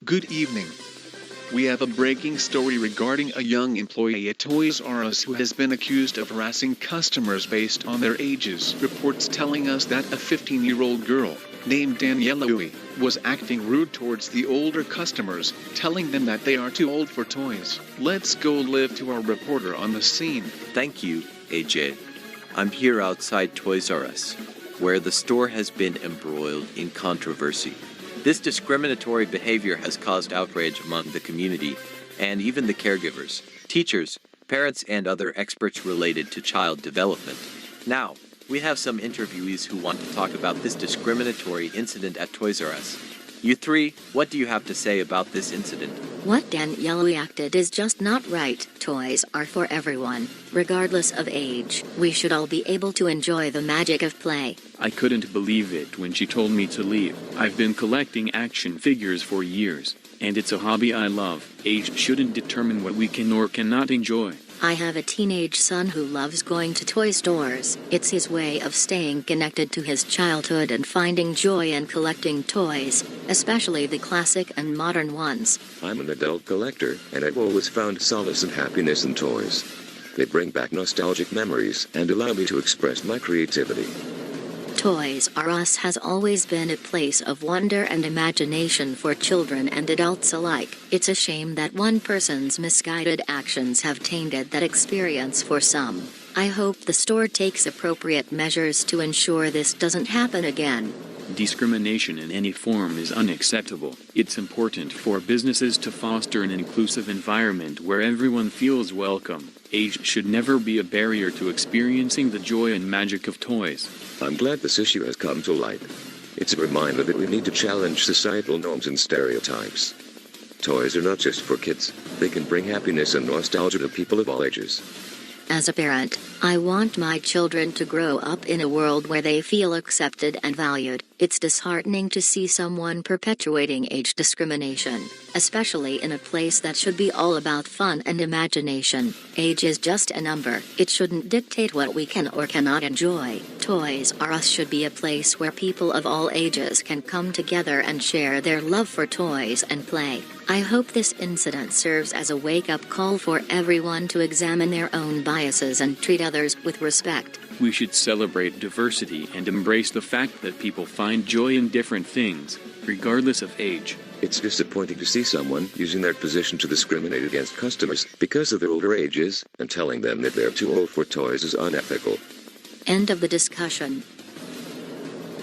Good evening. We have a breaking story regarding a young employee at Toys R Us who has been accused of harassing customers based on their ages. Reports telling us that a 15-year-old girl, named Daniela, was acting rude towards the older customers, telling them that they are too old for toys. Let's go live to our reporter on the scene. Thank you, AJ. I'm here outside Toys R Us, where the store has been embroiled in controversy. This discriminatory behavior has caused outrage among the community, and even the caregivers, teachers, parents, and other experts related to child development. Now, we have some interviewees who want to talk about this discriminatory incident at Toys R Us. You three, what do you have to say about this incident? What Daniela acted is just not right. Toys are for everyone, regardless of age. We should all be able to enjoy the magic of play. I couldn't believe it when she told me to leave. I've been collecting action figures for years, and it's a hobby I love. Age shouldn't determine what we can or cannot enjoy. I have a teenage son who loves going to toy stores. It's his way of staying connected to his childhood and finding joy in collecting toys, especially the classic and modern ones. I'm an adult collector, and I've always found solace and happiness in toys. They bring back nostalgic memories and allow me to express my creativity. Toys R Us has always been a place of wonder and imagination for children and adults alike. It's a shame that one person's misguided actions have tainted that experience for some. I hope the store takes appropriate measures to ensure this doesn't happen again. Discrimination in any form is unacceptable. It's important for businesses to foster an inclusive environment where everyone feels welcome. Age should never be a barrier to experiencing the joy and magic of toys. I'm glad this issue has come to light. It's a reminder that we need to challenge societal norms and stereotypes. Toys are not just for kids. They can bring happiness and nostalgia to people of all ages. As a parent, I want my children to grow up in a world where they feel accepted and valued. It's disheartening to see someone perpetuating age discrimination, especially in a place that should be all about fun and imagination. Age is just a number. It shouldn't dictate what we can or cannot enjoy. Toys R Us should be a place where people of all ages can come together and share their love for toys and play. I hope this incident serves as a wake-up call for everyone to examine their own biases and treat others with respect. We should celebrate diversity and embrace the fact that people find joy in different things, regardless of age. It's disappointing to see someone using their position to discriminate against customers because of their older ages, and telling them that they're too old for toys is unethical. End of the discussion.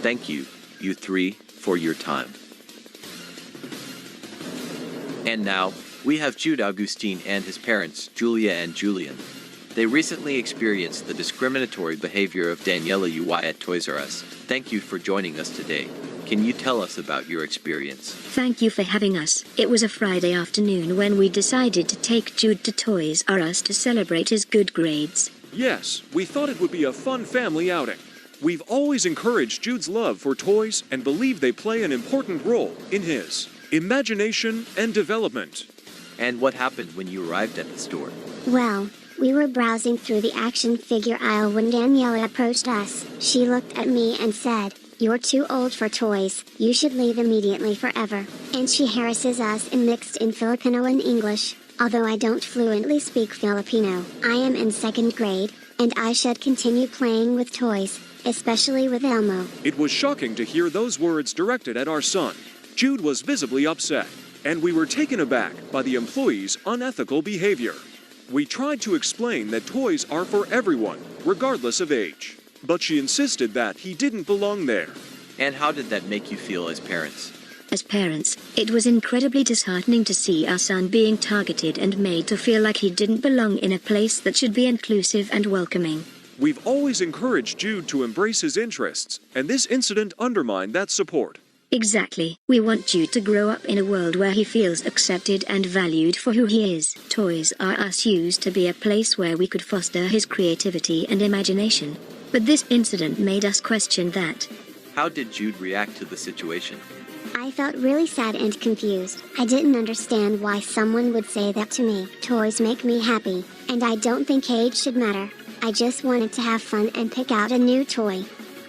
Thank you, you three, for your time. And now, we have Jude Augustine and his parents, Julia and Julian. They recently experienced the discriminatory behavior of Daniela UI at Toys R Us. Thank you for joining us today. Can you tell us about your experience? Thank you for having us. It was a Friday afternoon when we decided to take Jude to Toys R Us to celebrate his good grades. Yes, we thought it would be a fun family outing. We've always encouraged Jude's love for toys and believe they play an important role in his imagination and development. And what happened when you arrived at the store? Well, we were browsing through the action figure aisle when Daniela approached us. She looked at me and said, "You're too old for toys. You should leave immediately forever." And she harasses us in mixed in Filipino and English. Although I don't fluently speak Filipino, I am in 2nd grade, and I should continue playing with toys, especially with Elmo. It was shocking to hear those words directed at our son. Jude was visibly upset, and we were taken aback by the employee's unethical behavior. We tried to explain that toys are for everyone, regardless of age. But she insisted that he didn't belong there. And how did that make you feel as parents? As parents, it was incredibly disheartening to see our son being targeted and made to feel like he didn't belong in a place that should be inclusive and welcoming. We've always encouraged Jude to embrace his interests, and this incident undermined that support. Exactly. We want Jude to grow up in a world where he feels accepted and valued for who he is. Toys R Us used to be a place where we could foster his creativity and imagination. But this incident made us question that. How did Jude react to the situation? I felt really sad and confused. I didn't understand why someone would say that to me. Toys make me happy, and I don't think age should matter. I just wanted to have fun and pick out a new toy.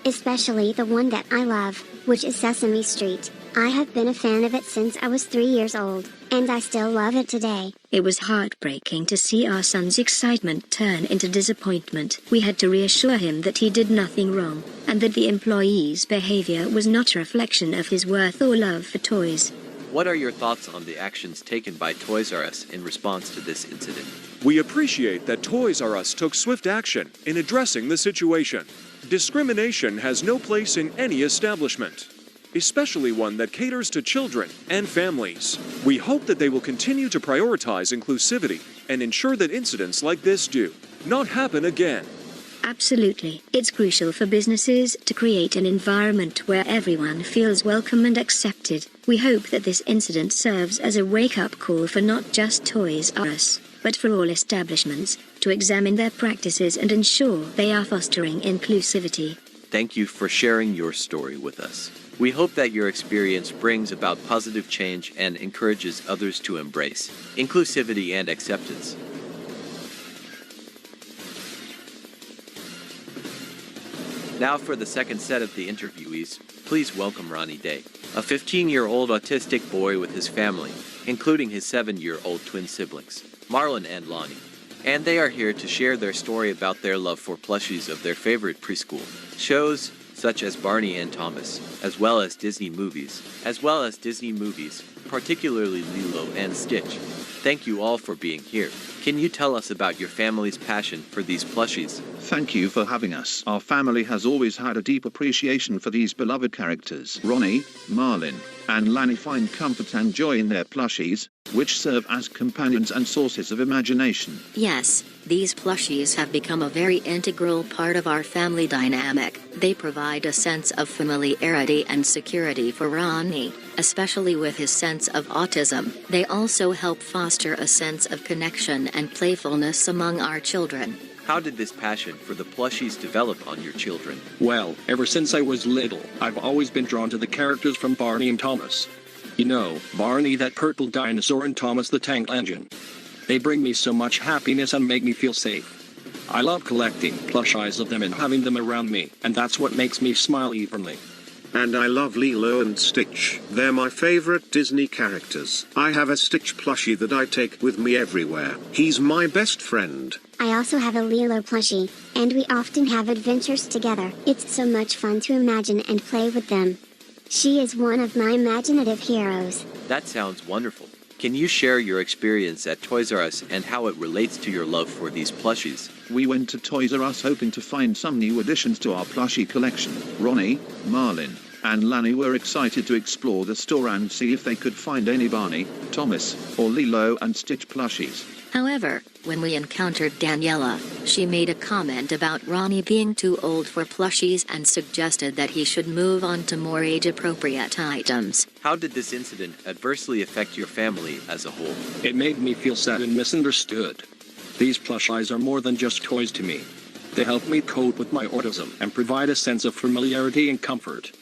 Especially the one that I love, which is Sesame Street. I have been a fan of it since I was 3 years old, and I still love it today. It was heartbreaking to see our son's excitement turn into disappointment. We had to reassure him that he did nothing wrong, and that the employee's behavior was not a reflection of his worth or love for toys. What are your thoughts on the actions taken by Toys R Us in response to this incident? We appreciate that Toys R Us took swift action in addressing the situation. Discrimination has no place in any establishment, especially one that caters to children and families. We hope that they will continue to prioritize inclusivity and ensure that incidents like this do not happen again. Absolutely. It's crucial for businesses to create an environment where everyone feels welcome and accepted. We hope that this incident serves as a wake-up call for not just Toys R Us, but for all establishments, to examine their practices and ensure they are fostering inclusivity. Thank you for sharing your story with us. We hope that your experience brings about positive change and encourages others to embrace inclusivity and acceptance. Now for the second set of the interviewees, please welcome Ronnie Day, a 15-year-old autistic boy with his family, including his 7-year-old twin siblings, Marlon and Lonnie. And they are here to share their story about their love for plushies of their favorite preschool shows, such as Barney and Thomas, as well as Disney movies, particularly Lilo and Stitch. Thank you all for being here. Can you tell us about your family's passion for these plushies? Thank you for having us. Our family has always had a deep appreciation for these beloved characters. Ronnie, Marlin, and Lanny find comfort and joy in their plushies, which serve as companions and sources of imagination. Yes, these plushies have become a very integral part of our family dynamic. They provide a sense of familiarity and security for Ronnie, especially with his sense of autism. They also help foster a sense of connection and playfulness among our children. How did this passion for the plushies develop on your children? Well, ever since I was little, I've always been drawn to the characters from Barney and Thomas. You know, Barney that purple dinosaur and Thomas the tank engine. They bring me so much happiness and make me feel safe. I love collecting plushies of them and having them around me, and that's what makes me smile evenly. And I love Lilo and Stitch. They're my favorite Disney characters. I have a Stitch plushie that I take with me everywhere. He's my best friend. I also have a Lilo plushie, and we often have adventures together. It's so much fun to imagine and play with them. She is one of my imaginative heroes. That sounds wonderful. Can you share your experience at Toys R Us and how it relates to your love for these plushies? We went to Toys R Us hoping to find some new additions to our plushie collection. Ronnie, Marlin, and Lanny were excited to explore the store and see if they could find any Barney, Thomas, or Lilo and Stitch plushies. However, when we encountered Daniela, she made a comment about Ronnie being too old for plushies and suggested that he should move on to more age-appropriate items. How did this incident adversely affect your family as a whole? It made me feel sad and misunderstood. These plushies are more than just toys to me. They help me cope with my autism and provide a sense of familiarity and comfort.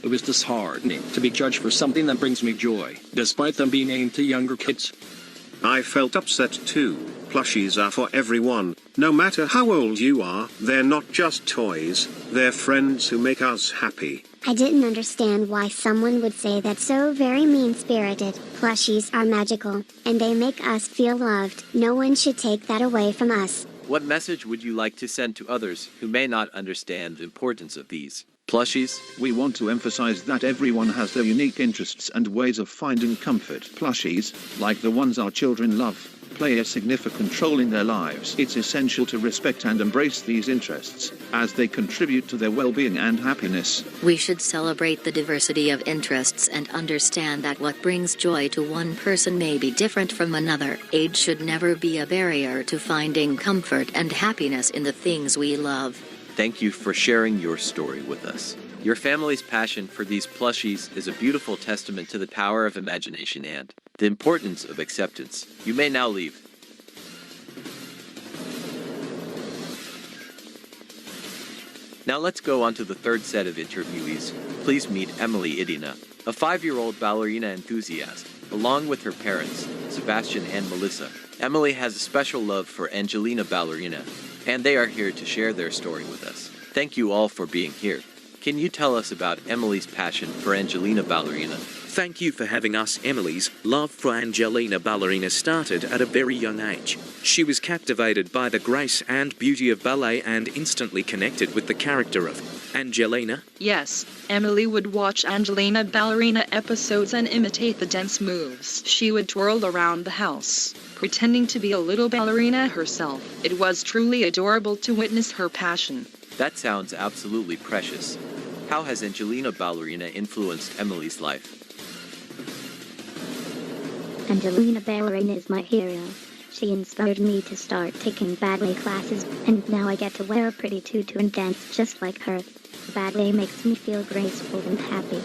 It was disheartening to be judged for something that brings me joy, despite them being aimed to younger kids. I felt upset too. Plushies are for everyone, no matter how old you are. They're not just toys, they're friends who make us happy. I didn't understand why someone would say that so very mean-spirited. Plushies are magical, and they make us feel loved. No one should take that away from us. What message would you like to send to others who may not understand the importance of these plushies? We want to emphasize that everyone has their unique interests and ways of finding comfort. Plushies, like the ones our children love, play a significant role in their lives. It's essential to respect and embrace these interests, as they contribute to their well-being and happiness. We should celebrate the diversity of interests and understand that what brings joy to one person may be different from another. Age should never be a barrier to finding comfort and happiness in the things we love. Thank you for sharing your story with us. Your family's passion for these plushies is a beautiful testament to the power of imagination and the importance of acceptance. You may now leave. Now let's go on to the third set of interviewees. Please meet Emily Idina, a 5-year-old ballerina enthusiast, along with her parents, Sebastian and Melissa. Emily has a special love for Angelina Ballerina, and they are here to share their story with us. Thank you all for being here. Can you tell us about Emily's passion for Angelina Ballerina? Thank you for having us. Emily's love for Angelina Ballerina started at a very young age. She was captivated by the grace and beauty of ballet and instantly connected with the character of Angelina. Yes, Emily would watch Angelina Ballerina episodes and imitate the dance moves. She would twirl around the house, pretending to be a little ballerina herself. It was truly adorable to witness her passion. That sounds absolutely precious. How has Angelina Ballerina influenced Emily's life? Angelina Ballerina is my hero. She inspired me to start taking ballet classes, and now I get to wear a pretty tutu and dance just like her. Ballet makes me feel graceful and happy.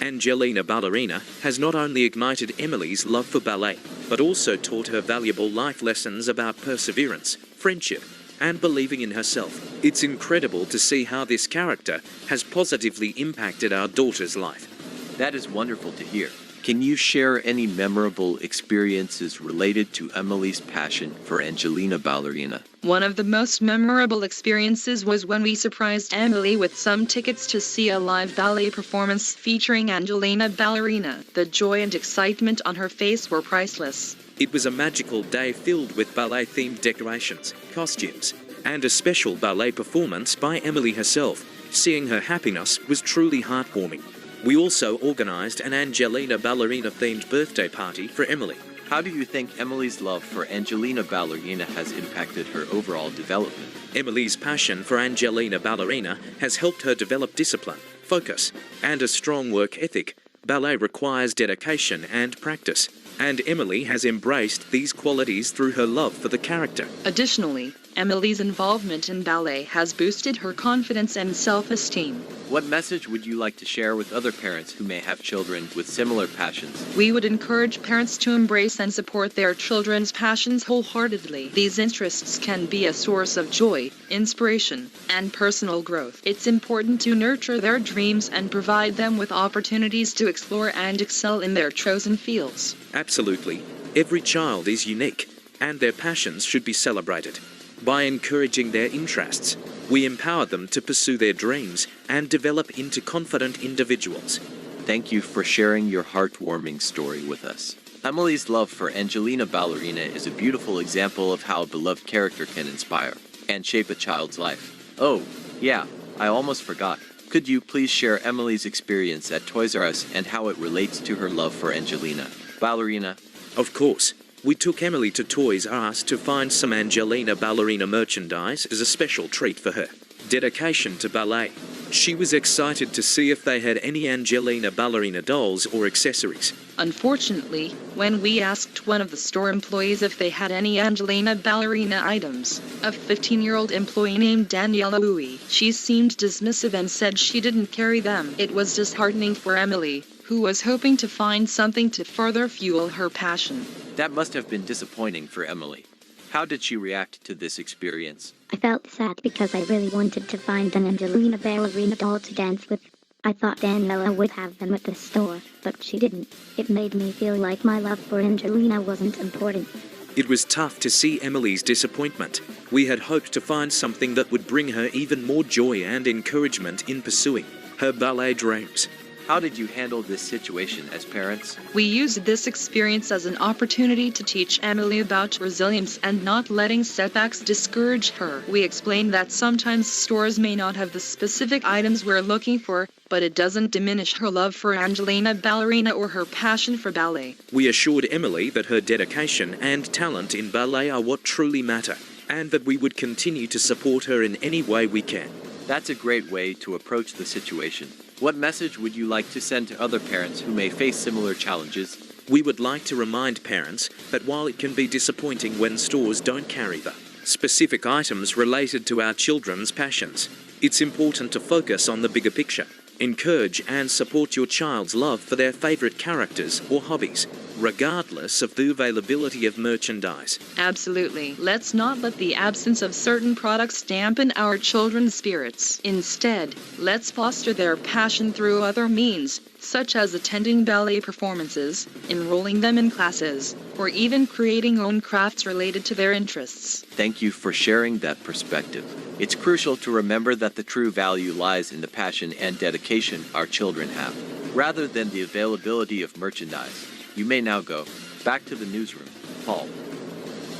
Angelina Ballerina has not only ignited Emily's love for ballet, but also taught her valuable life lessons about perseverance, friendship, and believing in herself. It's incredible to see how this character has positively impacted our daughter's life. That is wonderful to hear. Can you share any memorable experiences related to Emily's passion for Angelina Ballerina? One of the most memorable experiences was when we surprised Emily with some tickets to see a live ballet performance featuring Angelina Ballerina. The joy and excitement on her face were priceless. It was a magical day filled with ballet-themed decorations, costumes, and a special ballet performance by Emily herself. Seeing her happiness was truly heartwarming. We also organized an Angelina Ballerina-themed birthday party for Emily. How do you think Emily's love for Angelina Ballerina has impacted her overall development? Emily's passion for Angelina Ballerina has helped her develop discipline, focus, and a strong work ethic. Ballet requires dedication and practice, and Emily has embraced these qualities through her love for the character. Additionally, Emily's involvement in ballet has boosted her confidence and self-esteem. What message would you like to share with other parents who may have children with similar passions? We would encourage parents to embrace and support their children's passions wholeheartedly. These interests can be a source of joy, inspiration, and personal growth. It's important to nurture their dreams and provide them with opportunities to explore and excel in their chosen fields. Absolutely. Every child is unique, and their passions should be celebrated. By encouraging their interests, we empower them to pursue their dreams and develop into confident individuals. Thank you for sharing your heartwarming story with us. Emily's love for Angelina Ballerina is a beautiful example of how a beloved character can inspire and shape a child's life. Oh, yeah, I almost forgot. Could you please share Emily's experience at Toys R Us and how it relates to her love for Angelina Ballerina? Of course. We took Emily to Toys R Us to find some Angelina Ballerina merchandise as a special treat for her. Dedication to ballet. She was excited to see if they had any Angelina Ballerina dolls or accessories. Unfortunately, when we asked one of the store employees if they had any Angelina Ballerina items, a 15-year-old employee named Daniela Louie, she seemed dismissive and said she didn't carry them. It was disheartening for Emily, who was hoping to find something to further fuel her passion. That must have been disappointing for Emily. How did she react to this experience? I felt sad because I really wanted to find an Angelina Ballerina doll to dance with. I thought Daniela would have them at the store, but she didn't. It made me feel like my love for Angelina wasn't important. It was tough to see Emily's disappointment. We had hoped to find something that would bring her even more joy and encouragement in pursuing her ballet dreams. How did you handle this situation as parents? We used this experience as an opportunity to teach Emily about resilience and not letting setbacks discourage her. We explained that sometimes stores may not have the specific items we're looking for, but it doesn't diminish her love for Angelina Ballerina or her passion for ballet. We assured Emily that her dedication and talent in ballet are what truly matter, and that we would continue to support her in any way we can. That's a great way to approach the situation. What message would you like to send to other parents who may face similar challenges? We would like to remind parents that while it can be disappointing when stores don't carry the specific items related to our children's passions, it's important to focus on the bigger picture. Encourage and support your child's love for their favorite characters or hobbies, regardless of the availability of merchandise. Absolutely. Let's not let the absence of certain products dampen our children's spirits. Instead, let's foster their passion through other means, such as attending ballet performances, enrolling them in classes, or even creating own crafts related to their interests. Thank you for sharing that perspective. It's crucial to remember that the true value lies in the passion and dedication our children have, rather than the availability of merchandise. You may now go. Back to the newsroom. Paul.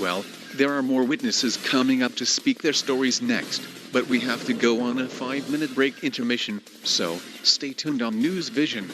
Well, there are more witnesses coming up to speak their stories next, but we have to go on a 5-minute break intermission, so stay tuned on News Vision.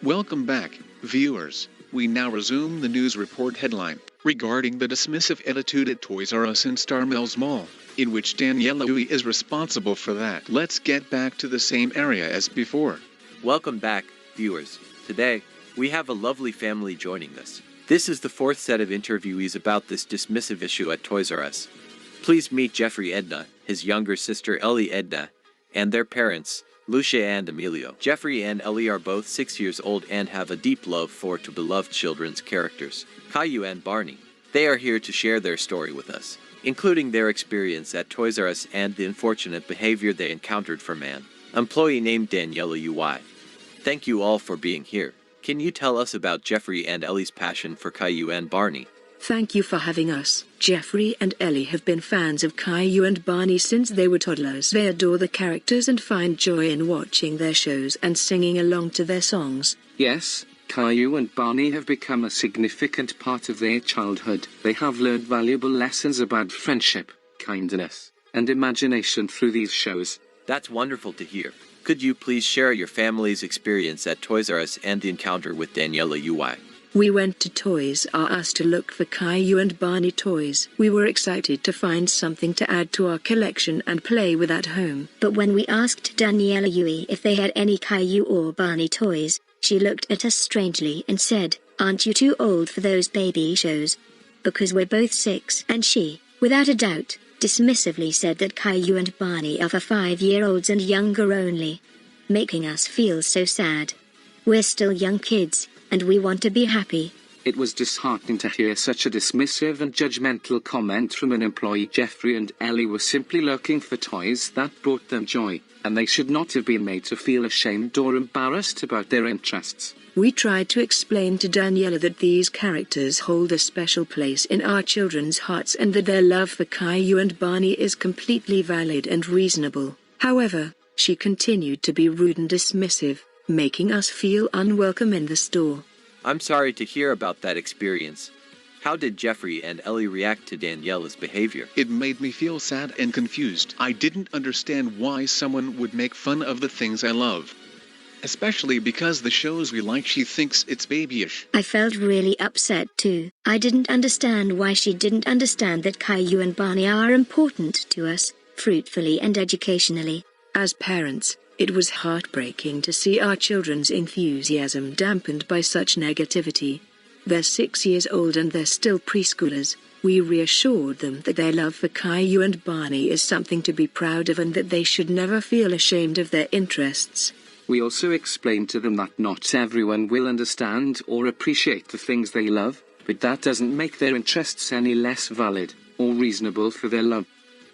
Welcome back, viewers. We now resume the news report headline regarding the dismissive attitude at Toys R Us in Star Mills Mall, in which Daniela Uy is responsible for that. Let's get back to the same area as before. Welcome back, viewers. Today, we have a lovely family joining us. This is the fourth set of interviewees about this dismissive issue at Toys R Us. Please meet Jeffrey Edna, his younger sister Ellie Edna, and their parents, Lucia and Emilio. Jeffrey and Ellie are both 6 years old and have a deep love for two beloved children's characters, Caillou and Barney. They are here to share their story with us, including their experience at Toys R Us and the unfortunate behavior they encountered from an employee named Daniela Uy. Thank you all for being here. Can you tell us about Jeffrey and Ellie's passion for Caillou and Barney? Thank you for having us. Jeffrey and Ellie have been fans of Caillou and Barney since they were toddlers. They adore the characters and find joy in watching their shows and singing along to their songs. Yes, Caillou and Barney have become a significant part of their childhood. They have learned valuable lessons about friendship, kindness, and imagination through these shows. That's wonderful to hear. Could you please share your family's experience at Toys R Us and the encounter with Daniela Uy? We went to Toys R Us to look for Caillou and Barney toys. We were excited to find something to add to our collection and play with at home. But when we asked Daniela Uy if they had any Caillou or Barney toys, she looked at us strangely and said, "Aren't you too old for those baby shows?" Because we're both 6. And she, without a doubt, dismissively said that Caillou and Barney are for 5-year-olds and younger only, making us feel so sad. We're still young kids, and we want to be happy. It was disheartening to hear such a dismissive and judgmental comment from an employee. Jeffrey and Ellie were simply looking for toys that brought them joy, and they should not have been made to feel ashamed or embarrassed about their interests. We tried to explain to Daniela that these characters hold a special place in our children's hearts and that their love for Caillou and Barney is completely valid and reasonable. However, she continued to be rude and dismissive, making us feel unwelcome in the store. I'm sorry to hear about that experience. How did Jeffrey and Ellie react to Daniela's behavior? It made me feel sad and confused. I didn't understand why someone would make fun of the things I love. Especially because the shows we like she thinks it's babyish. I felt really upset too. I didn't understand why she didn't understand that Caillou and Barney are important to us, fruitfully and educationally. As parents, it was heartbreaking to see our children's enthusiasm dampened by such negativity. They're 6 years old and they're still preschoolers. We reassured them that their love for Caillou and Barney is something to be proud of and that they should never feel ashamed of their interests. We also explained to them that not everyone will understand or appreciate the things they love, but that doesn't make their interests any less valid or reasonable for their love.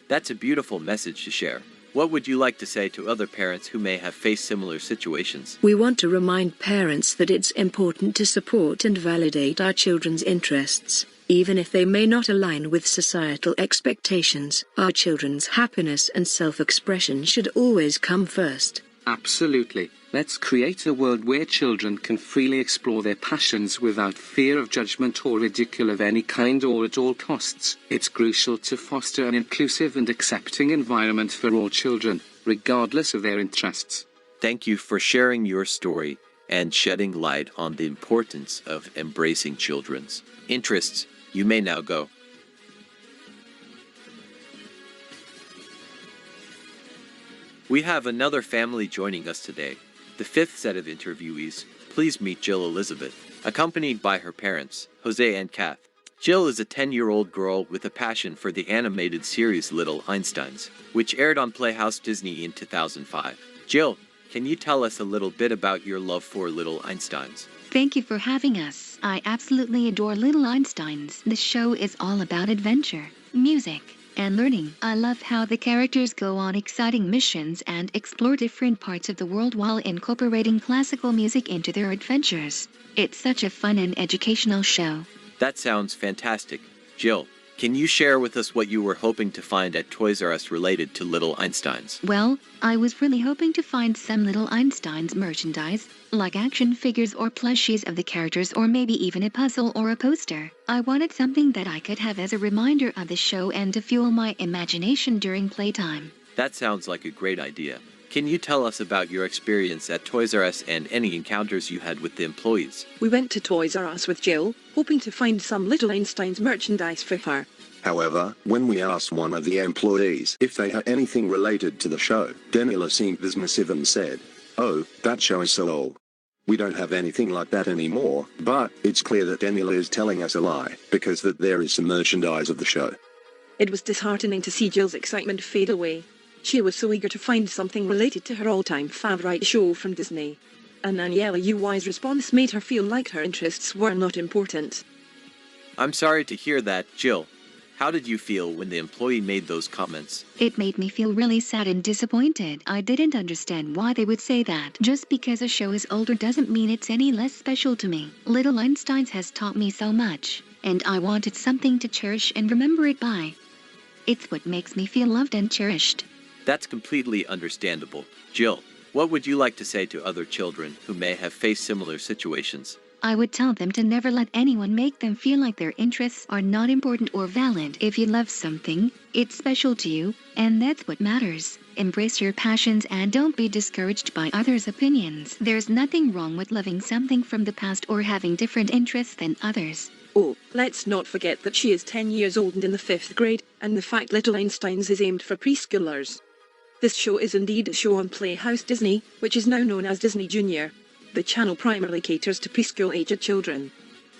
That's a beautiful message to share. What would you like to say to other parents who may have faced similar situations? We want to remind parents that it's important to support and validate our children's interests, even if they may not align with societal expectations. Our children's happiness and self-expression should always come first. Absolutely. Let's create a world where children can freely explore their passions without fear of judgment or ridicule of any kind or at all costs. It's crucial to foster an inclusive and accepting environment for all children, regardless of their interests. Thank you for sharing your story and shedding light on the importance of embracing children's interests. You may now go. We have another family joining us today. The fifth set of interviewees. Please meet Jill Elizabeth, accompanied by her parents, Jose and Kath. Jill is a 10-year-old girl with a passion for the animated series Little Einsteins, which aired on Playhouse Disney in 2005. Jill, can you tell us a little bit about your love for Little Einsteins? Thank you for having us. I absolutely adore Little Einsteins. The show is all about adventure, music, and learning. I love how the characters go on exciting missions and explore different parts of the world while incorporating classical music into their adventures. It's such a fun and educational show. That sounds fantastic. Jill, can you share with us what you were hoping to find at Toys R Us related to Little Einsteins? Well, I was really hoping to find some Little Einsteins merchandise, like action figures or plushies of the characters, or maybe even a puzzle or a poster. I wanted something that I could have as a reminder of the show and to fuel my imagination during playtime. That sounds like a great idea. Can you tell us about your experience at Toys R Us and any encounters you had with the employees? We went to Toys R Us with Jill, hoping to find some Little Einstein's merchandise for her. However, when we asked one of the employees if they had anything related to the show, Daniela seemed dismissive and said, "Oh, that show is so old. We don't have anything like that anymore," but it's clear that Daniela is telling us a lie, because that there is some merchandise of the show. It was disheartening to see Jill's excitement fade away. She was so eager to find something related to her all-time favorite show from Disney. And Daniela UY's response made her feel like her interests were not important. I'm sorry to hear that, Jill. How did you feel when the employee made those comments? It made me feel really sad and disappointed. I didn't understand why they would say that. Just because a show is older doesn't mean it's any less special to me. Little Einstein's has taught me so much, and I wanted something to cherish and remember it by. It's what makes me feel loved and cherished. That's completely understandable. Jill, what would you like to say to other children who may have faced similar situations? I would tell them to never let anyone make them feel like their interests are not important or valid. If you love something, it's special to you, and that's what matters. Embrace your passions and don't be discouraged by others' opinions. There's nothing wrong with loving something from the past or having different interests than others. Oh, let's not forget that she is 10 years old and in the 5th grade, and the fact Little Einstein's is aimed for preschoolers. This show is indeed a show on Playhouse Disney, which is now known as Disney Junior. The channel primarily caters to preschool-aged children,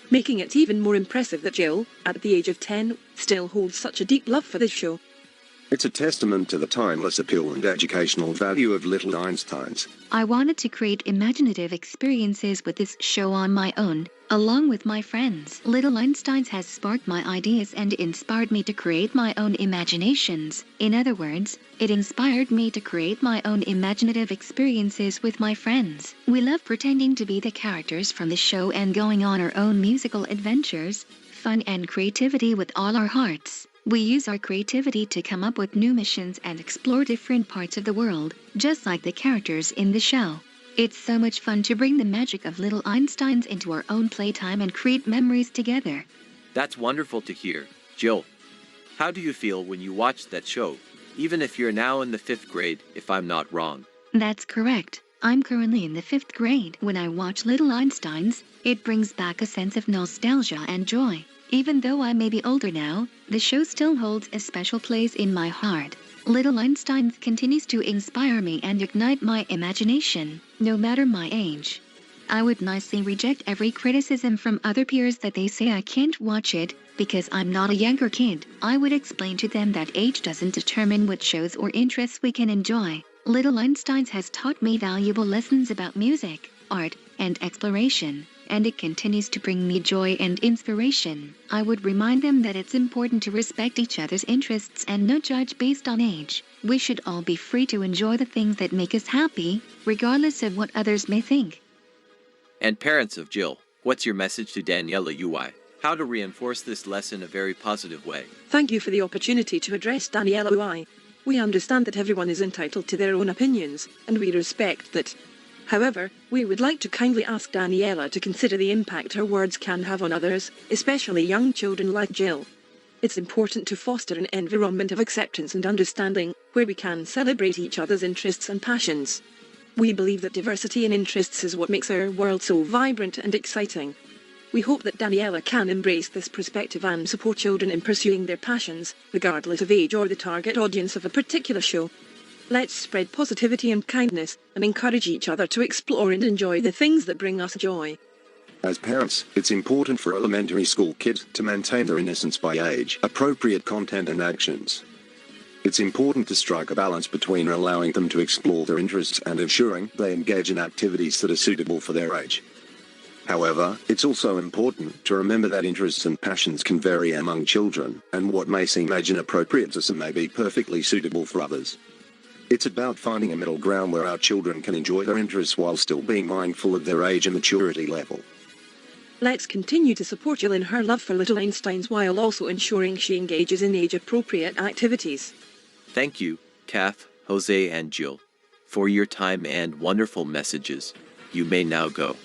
making it even more impressive that Jill, at the age of 10, still holds such a deep love for this show. It's a testament to the timeless appeal and educational value of Little Einsteins. I wanted to create imaginative experiences with this show on my own, along with my friends. Little Einsteins has sparked my ideas and inspired me to create my own imaginations. In other words, it inspired me to create my own imaginative experiences with my friends. We love pretending to be the characters from the show and going on our own musical adventures, fun and creativity with all our hearts. We use our creativity to come up with new missions and explore different parts of the world, just like the characters in the show. It's so much fun to bring the magic of Little Einsteins into our own playtime and create memories together. That's wonderful to hear. Jill, how do you feel when you watch that show, even if you're now in the 5th grade, if I'm not wrong? That's correct. I'm currently in the 5th grade. When I watch Little Einsteins, it brings back a sense of nostalgia and joy. Even though I may be older now, the show still holds a special place in my heart. Little Einstein continues to inspire me and ignite my imagination, no matter my age. I would nicely reject every criticism from other peers that they say I can't watch it, because I'm not a younger kid. I would explain to them that age doesn't determine what shows or interests we can enjoy. Little Einstein has taught me valuable lessons about music, art, and exploration, and it continues to bring me joy and inspiration. I would remind them that it's important to respect each other's interests and not judge based on age. We should all be free to enjoy the things that make us happy, regardless of what others may think. And parents of Jill, what's your message to Daniela UI? How to reinforce this lesson in a very positive way? Thank you for the opportunity to address Daniela UI. We understand that everyone is entitled to their own opinions, and we respect that. However, we would like to kindly ask Daniela to consider the impact her words can have on others, especially young children like Jill. It's important to foster an environment of acceptance and understanding, where we can celebrate each other's interests and passions. We believe that diversity in interests is what makes our world so vibrant and exciting. We hope that Daniela can embrace this perspective and support children in pursuing their passions, regardless of age or the target audience of a particular show. Let's spread positivity and kindness, and encourage each other to explore and enjoy the things that bring us joy. As parents, it's important for elementary school kids to maintain their innocence by age, appropriate content and actions. It's important to strike a balance between allowing them to explore their interests and ensuring they engage in activities that are suitable for their age. However, it's also important to remember that interests and passions can vary among children, and what may seem age inappropriate to some may be perfectly suitable for others. It's about finding a middle ground where our children can enjoy their interests while still being mindful of their age and maturity level. Let's continue to support Jill in her love for Little Einsteins while also ensuring she engages in age-appropriate activities. Thank you, Kath, Jose, and Jill, for your time and wonderful messages. You may now go.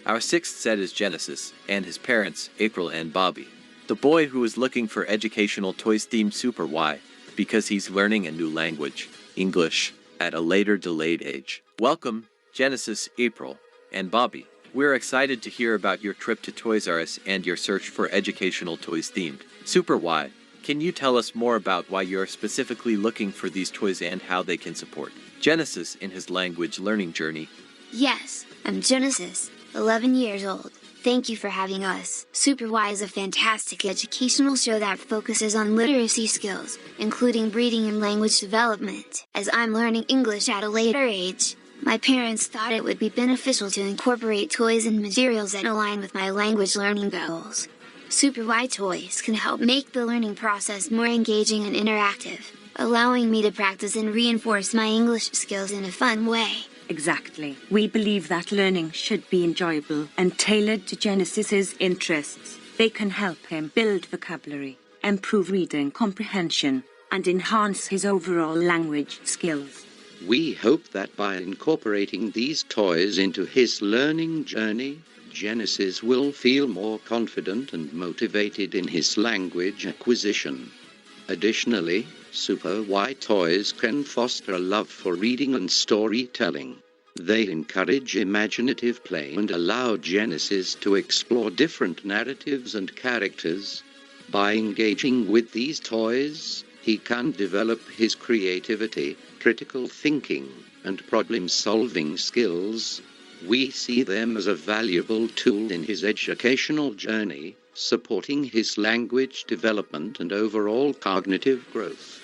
Our 6th set is Genesis, and his parents, April and Bobby. The boy who is looking for educational toys themed Super Y because he's learning a new language, English, at a later delayed age. Welcome, Genesis, April, and Bobby. We're excited to hear about your trip to Toys R Us and your search for educational toys themed Super Y. Can you tell us more about why you're specifically looking for these toys and how they can support Genesis in his language learning journey? Yes, I'm Genesis, 11 years old. Thank you for having us. Super Y is a fantastic educational show that focuses on literacy skills, including reading and language development. As I'm learning English at a later age, my parents thought it would be beneficial to incorporate toys and materials that align with my language learning goals. Super Y toys can help make the learning process more engaging and interactive, allowing me to practice and reinforce my English skills in a fun way. Exactly. We believe that learning should be enjoyable and tailored to Genesis's interests. They can help him build vocabulary, improve reading comprehension, and enhance his overall language skills. We hope that by incorporating these toys into his learning journey, Genesis will feel more confident and motivated in his language acquisition. Additionally, Super Y toys can foster a love for reading and storytelling. They encourage imaginative play and allow Genesis to explore different narratives and characters. By engaging with these toys, he can develop his creativity, critical thinking, and problem-solving skills. We see them as a valuable tool in his educational journey, supporting his language development and overall cognitive growth.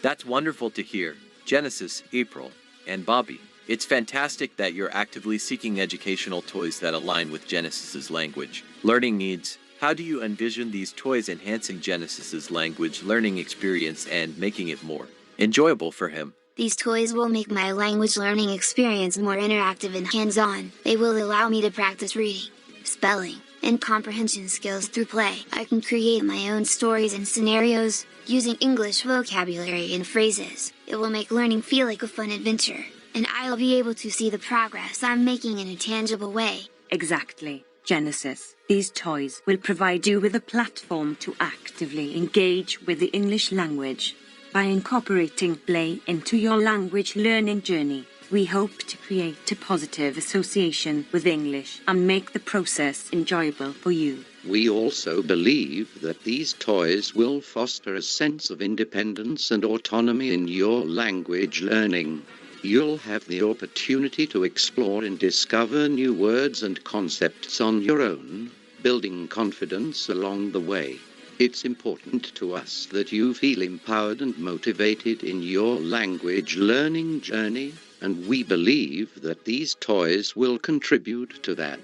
That's wonderful to hear, Genesis, April, and Bobby. It's fantastic that you're actively seeking educational toys that align with Genesis's language learning needs. How do you envision these toys enhancing Genesis's language learning experience and making it more enjoyable for him? These toys will make my language learning experience more interactive and hands-on. They will allow me to practice reading, spelling, and comprehension skills through play. I can create my own stories and scenarios, using English vocabulary and phrases. It will make learning feel like a fun adventure, and I'll be able to see the progress I'm making in a tangible way. Exactly, Genesis. These toys will provide you with a platform to actively engage with the English language. By incorporating play into your language learning journey, we hope to create a positive association with English and make the process enjoyable for you. We also believe that these toys will foster a sense of independence and autonomy in your language learning. You'll have the opportunity to explore and discover new words and concepts on your own, building confidence along the way. It's important to us that you feel empowered and motivated in your language learning journey, and we believe that these toys will contribute to that.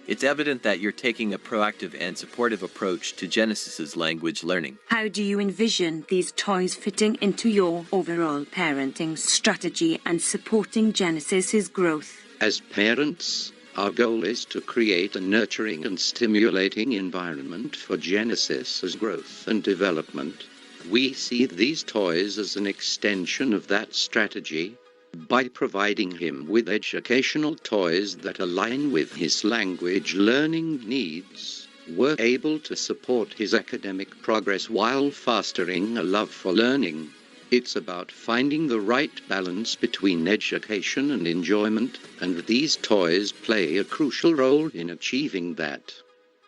It's evident that you're taking a proactive and supportive approach to Genesis's language learning. How do you envision these toys fitting into your overall parenting strategy and supporting Genesis's growth? As parents, our goal is to create a nurturing and stimulating environment for Genesis's growth and development. We see these toys as an extension of that strategy. By providing him with educational toys that align with his language learning needs, we're able to support his academic progress while fostering a love for learning. It's about finding the right balance between education and enjoyment, and these toys play a crucial role in achieving that.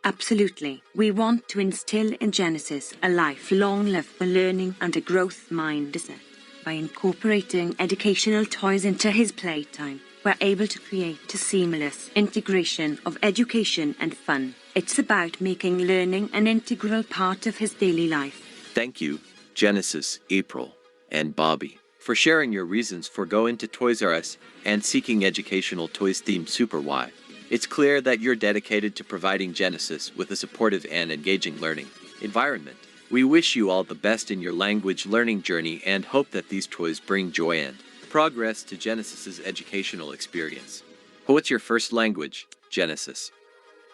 Absolutely. We want to instill in Genesis a lifelong love for learning and a growth mindset. By incorporating educational toys into his playtime, we're able to create a seamless integration of education and fun. It's about making learning an integral part of his daily life. Thank you, Genesis, April, and Bobby, for sharing your reasons for going to Toys R Us and seeking educational toys themed Super Y. It's clear that you're dedicated to providing Genesis with a supportive and engaging learning environment. We wish you all the best in your language learning journey and hope that these toys bring joy and progress to Genesis's educational experience. What's your first language, Genesis?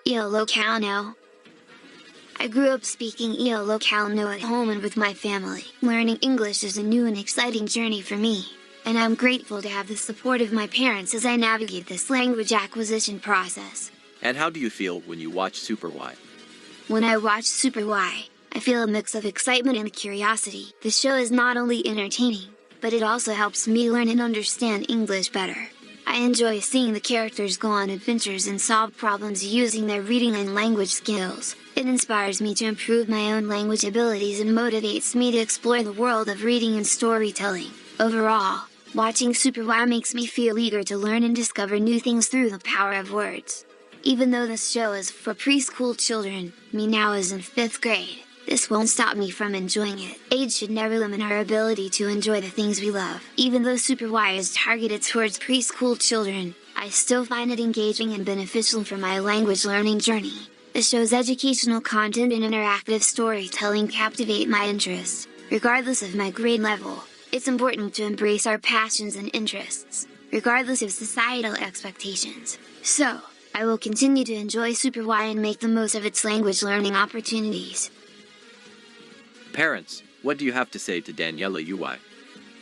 Ilocano. I grew up speaking Ilocano at home and with my family. Learning English is a new and exciting journey for me, and I'm grateful to have the support of my parents as I navigate this language acquisition process. And how do you feel when you watch Super Y? When I watch Super Y, I feel a mix of excitement and curiosity. The show is not only entertaining, but it also helps me learn and understand English better. I enjoy seeing the characters go on adventures and solve problems using their reading and language skills. It inspires me to improve my own language abilities and motivates me to explore the world of reading and storytelling. Overall, watching Super Y makes me feel eager to learn and discover new things through the power of words. Even though this show is for preschool children, me now is in 5th grade. This won't stop me from enjoying it. Age should never limit our ability to enjoy the things we love. Even though Super Y is targeted towards preschool children, I still find it engaging and beneficial for my language learning journey. The show's educational content and interactive storytelling captivate my interest. Regardless of my grade level, it's important to embrace our passions and interests, regardless of societal expectations. So, I will continue to enjoy Super Y and make the most of its language learning opportunities. Parents, what do you have to say to Daniela UI?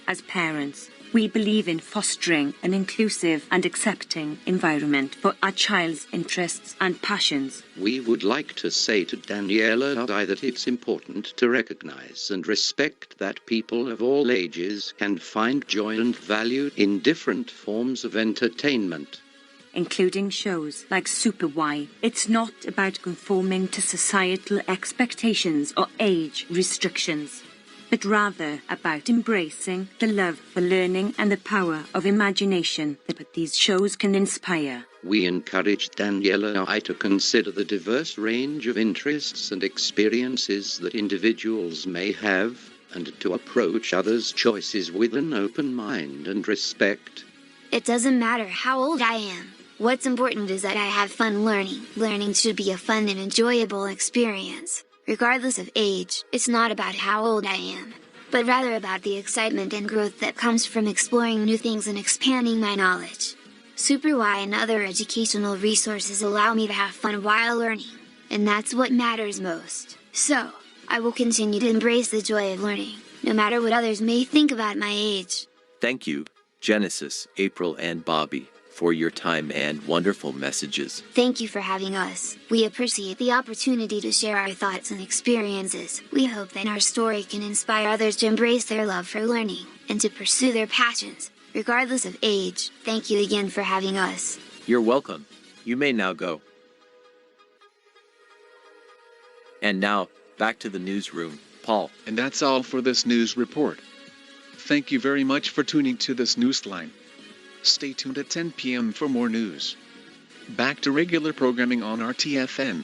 As parents, we believe in fostering an inclusive and accepting environment for our child's interests and passions. We would like to say to Daniela that it's important to recognize and respect that people of all ages can find joy and value in different forms of entertainment, including shows like Super Y. It's not about conforming to societal expectations or age restrictions, but rather about embracing the love for learning and the power of imagination that these shows can inspire. We encourage Daniela to consider the diverse range of interests and experiences that individuals may have, and to approach others' choices with an open mind and respect. It doesn't matter how old I am. What's important is that I have fun learning. Learning should be a fun and enjoyable experience. Regardless of age, it's not about how old I am, but rather about the excitement and growth that comes from exploring new things and expanding my knowledge. Super Y and other educational resources allow me to have fun while learning, and that's what matters most. So, I will continue to embrace the joy of learning, no matter what others may think about my age. Thank you, Genesis, April, and Bobby, for your time and wonderful messages. Thank you for having us. We appreciate the opportunity to share our thoughts and experiences. We hope that our story can inspire others to embrace their love for learning and to pursue their passions, regardless of age. Thank you again for having us. You're welcome. You may now go. And now, back to the newsroom. Paul. And that's all for this news report. Thank you very much for tuning to this newsline. Stay tuned at 10 p.m. for more news. Back to regular programming on RTFN.